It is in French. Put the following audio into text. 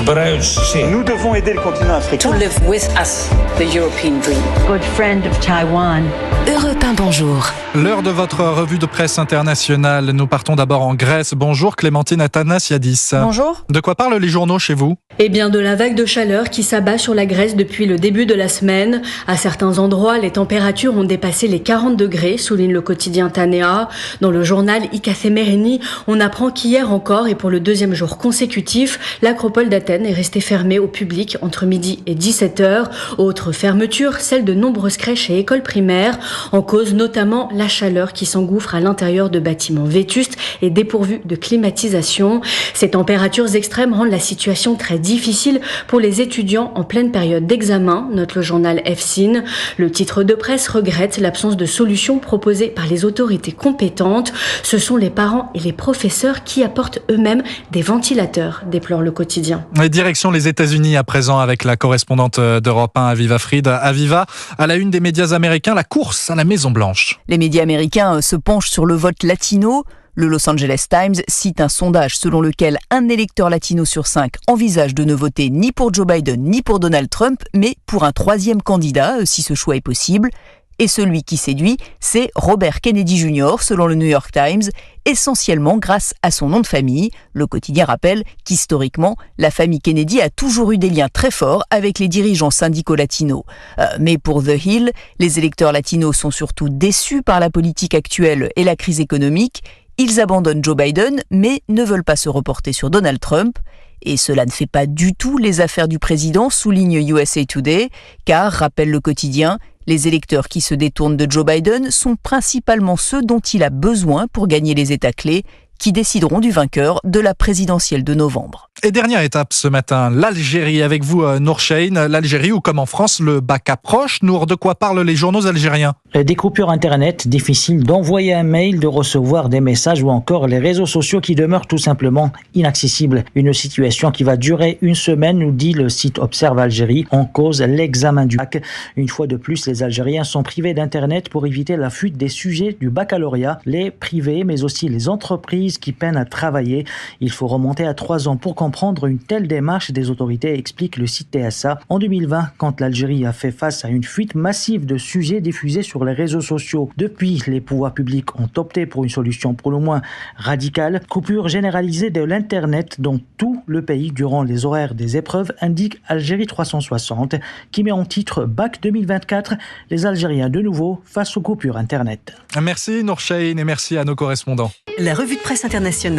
Nous devons aider le continent africain. To live with us, the European dream. Good friend of Taiwan. Europe 1, bonjour. L'heure de votre revue de presse internationale. Nous partons d'abord en Grèce. Bonjour Clémentine Athanasiadis. Bonjour. De quoi parlent les journaux chez vous ? Eh bien de la vague de chaleur qui s'abat sur la Grèce depuis le début de la semaine. À certains endroits, les températures ont dépassé les 40 degrés, souligne le quotidien Tanea. Dans le journal Ikathemerini, on apprend qu'hier encore et pour le deuxième jour consécutif, l'acropole d'Athènes est restée fermée au public entre midi et 17h. Autre fermeture, celle de nombreuses crèches et écoles primaires, en cause notamment la chaleur qui s'engouffre à l'intérieur de bâtiments vétustes et dépourvus de climatisation. Ces températures extrêmes rendent la situation très difficile pour les étudiants en pleine période d'examen, note le journal EFSIN. Le titre de presse regrette l'absence de solutions proposées par les autorités compétentes. Ce sont les parents et les professeurs qui apportent eux-mêmes des ventilateurs, déplore le quotidien. Direction les États-Unis à présent avec la correspondante d'Europe 1, Aviva Fried. Aviva, à la une des médias américains, la course à la Maison-Blanche. Les médias américains se penchent sur le vote latino. Le Los Angeles Times cite un sondage selon lequel un électeur latino sur 5 envisage de ne voter ni pour Joe Biden ni pour Donald Trump, mais pour un troisième candidat, si ce choix est possible. Et celui qui séduit, c'est Robert Kennedy Jr., selon le New York Times, essentiellement grâce à son nom de famille. Le quotidien rappelle qu'historiquement, la famille Kennedy a toujours eu des liens très forts avec les dirigeants syndicaux latinos. Mais pour The Hill, les électeurs latinos sont surtout déçus par la politique actuelle et la crise économique. Ils abandonnent Joe Biden, mais ne veulent pas se reporter sur Donald Trump. Et cela ne fait pas du tout les affaires du président, souligne USA Today, car, rappelle le quotidien, les électeurs qui se détournent de Joe Biden sont principalement ceux dont il a besoin pour gagner les États clés, qui décideront du vainqueur de la présidentielle de novembre. Et dernière étape ce matin, l'Algérie. Avec vous, Nour Chahine. L'Algérie, où comme en France, le bac approche. Nour, de quoi parlent les journaux algériens ? Des coupures Internet, difficile d'envoyer un mail, de recevoir des messages ou encore les réseaux sociaux qui demeurent tout simplement inaccessibles. Une situation qui va durer une semaine, nous dit le site Observe Algérie, en cause l'examen du bac. Une fois de plus, les Algériens sont privés d'Internet pour éviter la fuite des sujets du baccalauréat. Les privés, mais aussi les entreprises qui peinent à travailler. Il faut remonter à 3 ans pour comprendre une telle démarche des autorités, explique le site TSA. En 2020, quand l'Algérie a fait face à une fuite massive de sujets diffusés sur les réseaux sociaux. Depuis, les pouvoirs publics ont opté pour une solution pour le moins radicale. Coupure généralisée de l'Internet dans tout le pays durant les horaires des épreuves, indique Algérie 360, qui met en titre Bac 2024, les Algériens de nouveau face aux coupures Internet. Merci Nour Chahine et merci à nos correspondants. La revue de presse internationale.